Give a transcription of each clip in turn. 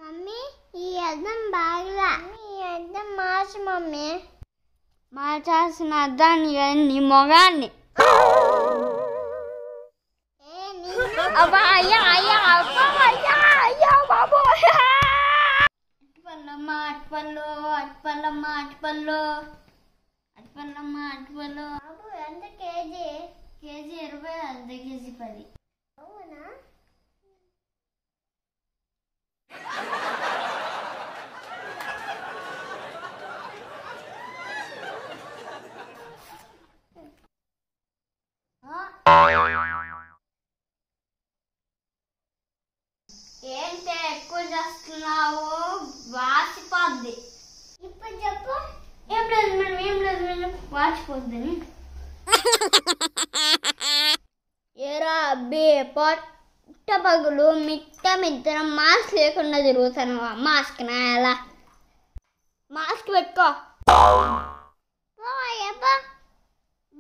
Mummy ఈ అద్దం బాగా ఈ అద్దం మార్చు మమ్మీ. మార్చాల్సిన అద్దాన్ని నీ మొగాన్ని. అబ్బా అయ్యా అయ్యా అబ్బా అయ్యా అయ్యా బాబు. అటుపల్లమ్మ అటుపల్లు అటుపల్లమ్మ అటుపల్లు అటుపల్లమ్మ అటుపల్లు. బాబు ఎంత కేజీ? కేజీ 20, అర్ధ కేజీ 10. అవునా? ఏంటి ఎక్కువ చేస్తున్నావు? వాచిపోద్ది. ఇప్పుడు చెప్పు. ఏం లేదు మేడం, ఏం లేదు మేడం, వాచిపోద్దని. ఏరా అబ్బి పొట్ట పగులు మిద్దరం మాస్క్ లేకుండా తిరుగుతాను. మాస్క్ నాయాలా? మాస్క్ పెట్టుకో.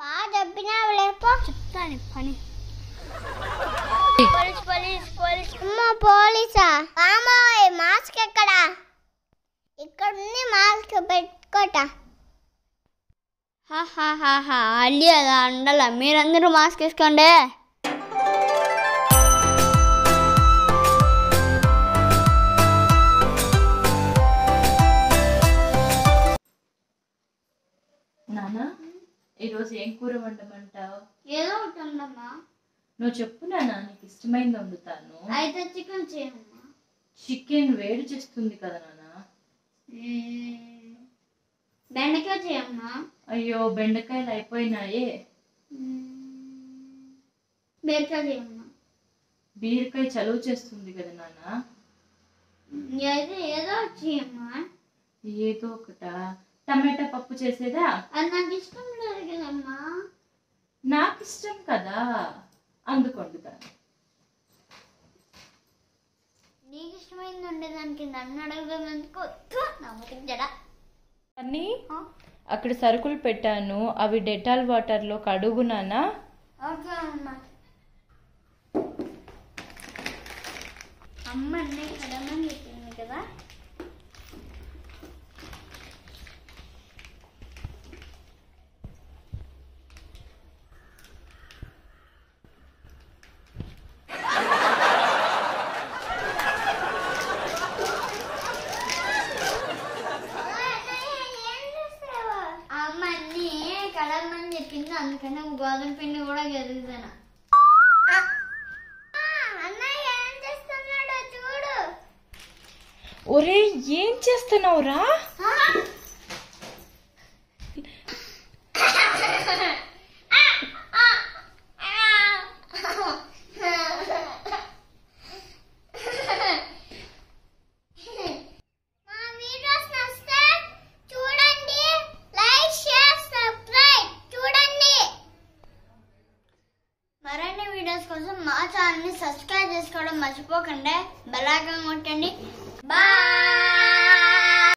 బాగా చెప్పినావు లేపో. చెప్తాను పని. Police police police. అమ్మా పోలీసా? మామయ్య మాస్క్ ఎక్కడా? ఇక్కడ ఉంది, మాస్క్ పెట్టుకోట. అల్లి అలా ఉండాల. మీరందరూ మాస్క్ వేసుకోండి. నానా ఈరోజు ఏం కూర వండమంటావు? ఏదో ఒకటి ఉండమ్మా. నువ్వు చెప్పు నానా, నీకు ఇష్టమైంది వండుతాను. అయితే చికెన్ చేయమ్మా. చికెన్ వేడి చేస్తుంది కదా నానా. బెండకాయ చేయమ్మా. అయ్యో బెండకాయలు అయిపోయినాయే. బీరకాయ చేయమ్మా. బీరకాయ చలువ చేస్తుంది కదా నానా. అయితే ఏదో ఒకటి చేయమ్మా. ఏదో ఒకట. టమాటా పప్పు చేసేదా? అది నాకు ఇష్టం లేదు కదమ్మా. నాకు ఇష్టం కదా, అందుకు వండుతాను. నీకు ఇష్టమైంది ఉండేదానికి నన్ను అడగదందుకు నమ్మకం. అన్నీ అక్కడ సరుకులు పెట్టాను, అవి డెటాల్ వాటర్లో కడుగు నానా. ఓకే అమ్మా. అమ్మ అన్నీ కడమని చెప్పింది కదా. అందుకని గోధుమ పిండి కూడా గెలుగుతాను. అన్నయ్య ఏం చేస్తున్నాడో చూడు. ఒరే ఏం చేస్తున్నావురా? మరిన్ని వీడియోస్ కోసం మా ఛానల్ని సబ్స్క్రైబ్ చేసుకోవడం మర్చిపోకండి. బెల్ ఐకాన్ కొట్టండి. బాయ్.